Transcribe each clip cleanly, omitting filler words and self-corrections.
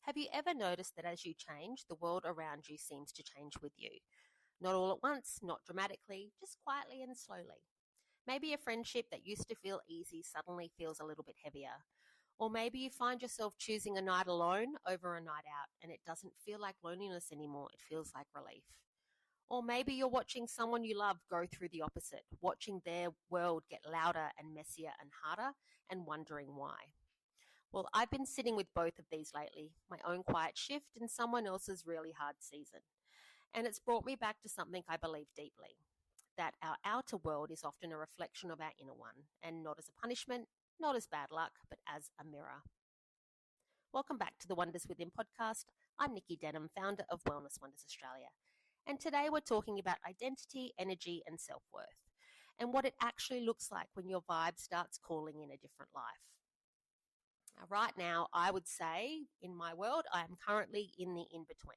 Have you ever noticed that as you change, the world around you seems to change with you? Not all at once, not dramatically, just quietly and slowly. Maybe a friendship that used to feel easy suddenly feels a little bit heavier. Or maybe you find yourself choosing a night alone over a night out and it doesn't feel like loneliness anymore, it feels like relief. Or maybe you're watching someone you love go through the opposite, watching their world get louder and messier and harder and wondering why. Well, I've been sitting with both of these lately, my own quiet shift and someone else's really hard season. And it's brought me back to something I believe deeply, that our outer world is often a reflection of our inner one, and not as a punishment, not as bad luck, but as a mirror. Welcome back to the Wonders Within podcast. I'm Nikki Denham, founder of Wellness Wonders Australia. And today we're talking about identity, energy, and self-worth, and what it actually looks like when your vibe starts calling in a different life. Right now, I would say in my world, I am currently in the in-between.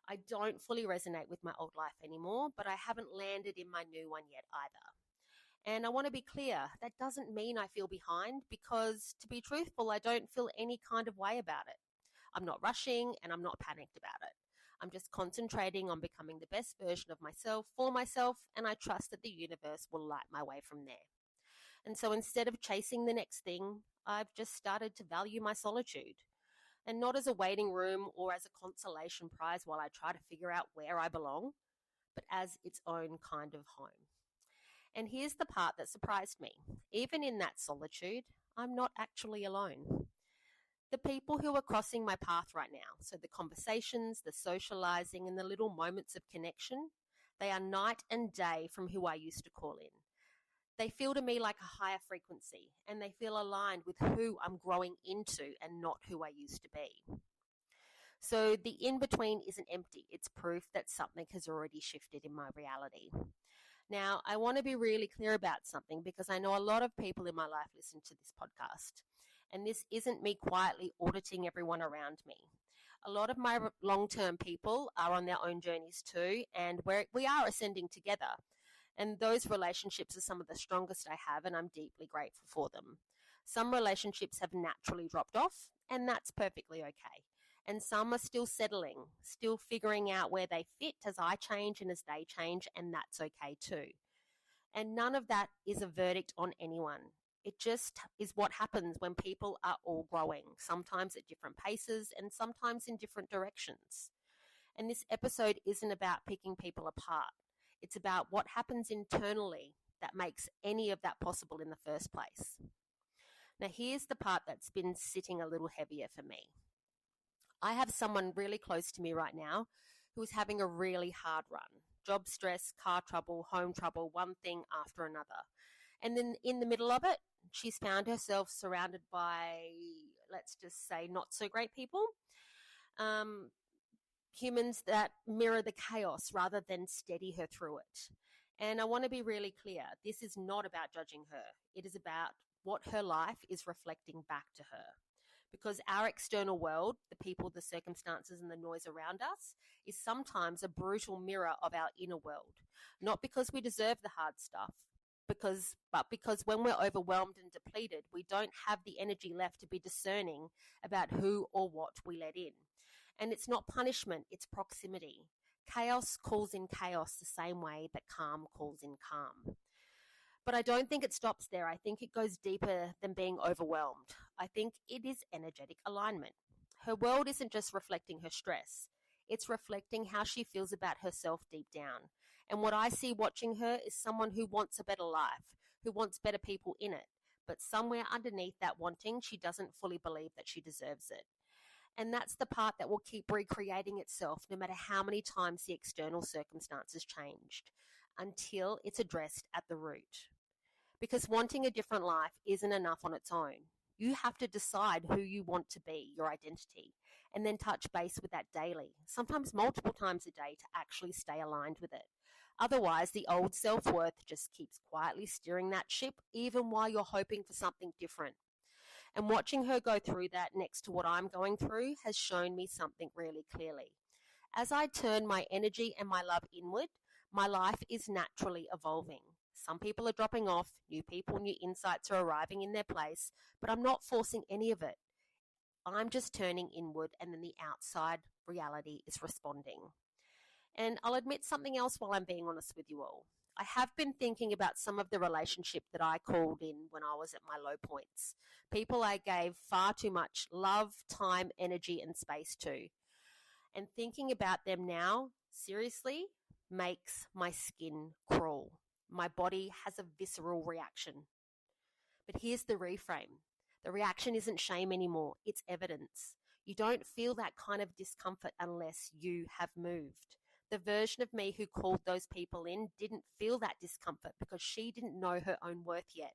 I don't fully resonate with my old life anymore, but I haven't landed in my new one yet either. And I want to be clear, that doesn't mean I feel behind because, to be truthful, I don't feel any kind of way about it. I'm not rushing and I'm not panicked about it. I'm just concentrating on becoming the best version of myself for myself, and I trust that the universe will light my way from there. And so instead of chasing the next thing, I've just started to value my solitude. And not as a waiting room or as a consolation prize while I try to figure out where I belong, but as its own kind of home. And here's the part that surprised me. Even in that solitude, I'm not actually alone. The people who are crossing my path right now, so the conversations, the socializing, and the little moments of connection, they are night and day from who I used to call in. They feel to me like a higher frequency, and they feel aligned with who I'm growing into and not who I used to be. So the in-between isn't empty. It's proof that something has already shifted in my reality. Now, I want to be really clear about something because I know a lot of people in my life listen to this podcast, and this isn't me quietly auditing everyone around me. A lot of my long-term people are on their own journeys too, and we are ascending together. And those relationships are some of the strongest I have, and I'm deeply grateful for them. Some relationships have naturally dropped off, and that's perfectly okay. And some are still settling, still figuring out where they fit as I change and as they change, and that's okay too. And none of that is a verdict on anyone. It just is what happens when people are all growing, sometimes at different paces and sometimes in different directions. And this episode isn't about picking people apart. It's about what happens internally that makes any of that possible in the first place. Now, here's the part that's been sitting a little heavier for me. I have someone really close to me right now who is having a really hard run. Job stress, car trouble, home trouble, one thing after another. And then in the middle of it, she's found herself surrounded by, let's just say, not so great people. Humans that mirror the chaos rather than steady her through it. And I want to be really clear, this is not about judging her. It is about what her life is reflecting back to her. Because our external world, the people, the circumstances, and the noise around us is sometimes a brutal mirror of our inner world. Not because we deserve the hard stuff, but because when we're overwhelmed and depleted, we don't have the energy left to be discerning about who or what we let in. And it's not punishment, it's proximity. Chaos calls in chaos the same way that calm calls in calm. But I don't think it stops there. I think it goes deeper than being overwhelmed. I think it is energetic alignment. Her world isn't just reflecting her stress. It's reflecting how she feels about herself deep down. And what I see watching her is someone who wants a better life, who wants better people in it. But somewhere underneath that wanting, she doesn't fully believe that she deserves it. And that's the part that will keep recreating itself no matter how many times the external circumstances changed, until it's addressed at the root. Because wanting a different life isn't enough on its own. You have to decide who you want to be, your identity, and then touch base with that daily, sometimes multiple times a day to actually stay aligned with it. Otherwise, the old self-worth just keeps quietly steering that ship, even while you're hoping for something different. And watching her go through that next to what I'm going through has shown me something really clearly. As I turn my energy and my love inward, my life is naturally evolving. Some people are dropping off, new people, new insights are arriving in their place, but I'm not forcing any of it. I'm just turning inward, and then the outside reality is responding. And I'll admit something else while I'm being honest with you all. I have been thinking about some of the relationship that I called in when I was at my low points. People I gave far too much love, time, energy, and space to. And thinking about them now, seriously, makes my skin crawl. My body has a visceral reaction. But here's the reframe. The reaction isn't shame anymore, it's evidence. You don't feel that kind of discomfort unless you have moved. The version of me who called those people in didn't feel that discomfort because she didn't know her own worth yet.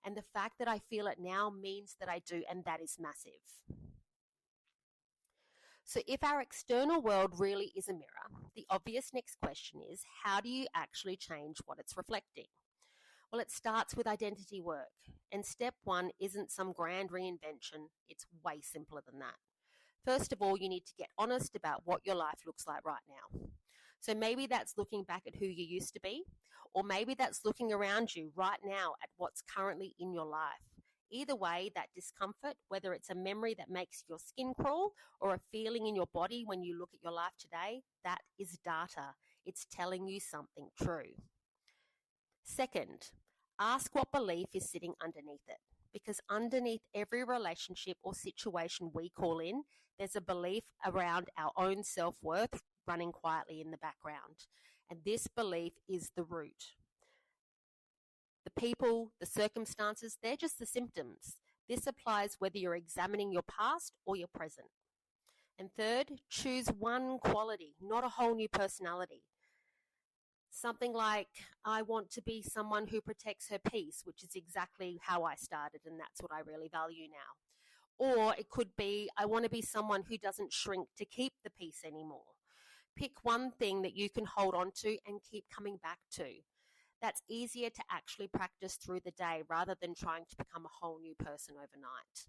And the fact that I feel it now means that I do, and that is massive. So if our external world really is a mirror, the obvious next question is, how do you actually change what it's reflecting? Well, it starts with identity work. And step one isn't some grand reinvention. It's way simpler than that. First of all, you need to get honest about what your life looks like right now. So maybe that's looking back at who you used to be, or maybe that's looking around you right now at what's currently in your life. Either way, that discomfort, whether it's a memory that makes your skin crawl or a feeling in your body when you look at your life today, that is data. It's telling you something true. Second, ask what belief is sitting underneath it. Because underneath every relationship or situation we call in, there's a belief around our own self-worth running quietly in the background. And this belief is the root. The people, the circumstances, they're just the symptoms. This applies whether you're examining your past or your present. And third, choose one quality, not a whole new personality. Something like, I want to be someone who protects her peace, which is exactly how I started, and that's what I really value now. Or it could be, I want to be someone who doesn't shrink to keep the peace anymore. Pick one thing that you can hold on to and keep coming back to. That's easier to actually practice through the day rather than trying to become a whole new person overnight.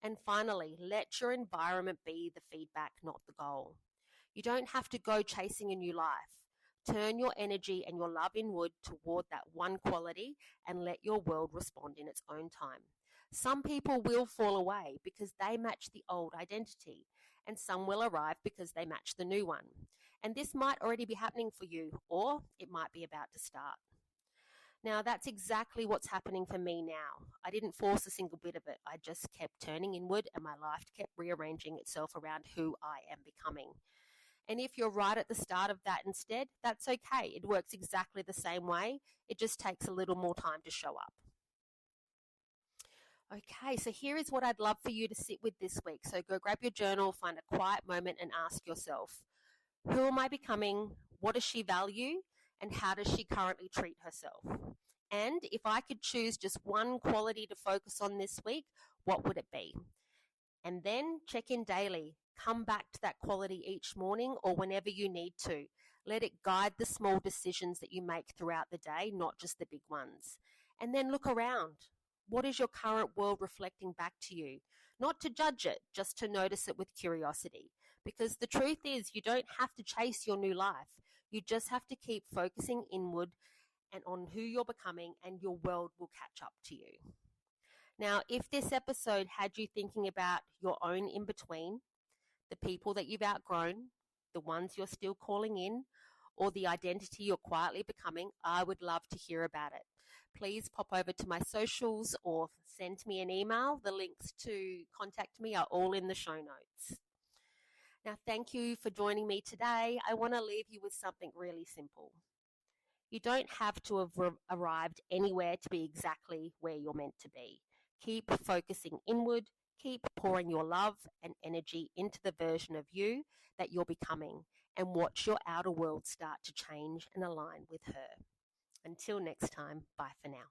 And finally, let your environment be the feedback, not the goal. You don't have to go chasing a new life. Turn your energy and your love inward toward that one quality and let your world respond in its own time. Some people will fall away because they match the old identity, and some will arrive because they match the new one. And this might already be happening for you, or it might be about to start. Now, that's exactly what's happening for me now. I didn't force a single bit of it. I just kept turning inward, and my life kept rearranging itself around who I am becoming. And if you're right at the start of that instead, that's okay. It works exactly the same way. It just takes a little more time to show up. Okay, so here is what I'd love for you to sit with this week. So go grab your journal, find a quiet moment and ask yourself, who am I becoming? What does she value? And how does she currently treat herself? And if I could choose just one quality to focus on this week, what would it be? And then check in daily. Come back to that quality each morning or whenever you need to. Let it guide the small decisions that you make throughout the day, not just the big ones. And then look around. What is your current world reflecting back to you? Not to judge it, just to notice it with curiosity. Because the truth is, you don't have to chase your new life. You just have to keep focusing inward and on who you're becoming, and your world will catch up to you. Now, if this episode had you thinking about your own in-between, the people that you've outgrown, the ones you're still calling in, or the identity you're quietly becoming, I would love to hear about it. Please pop over to my socials or send me an email. The links to contact me are all in the show notes. Now, thank you for joining me today. I want to leave you with something really simple. You don't have to have arrived anywhere to be exactly where you're meant to be. Keep focusing inward, keep pouring your love and energy into the version of you that you're becoming, and watch your outer world start to change and align with her. Until next time, bye for now.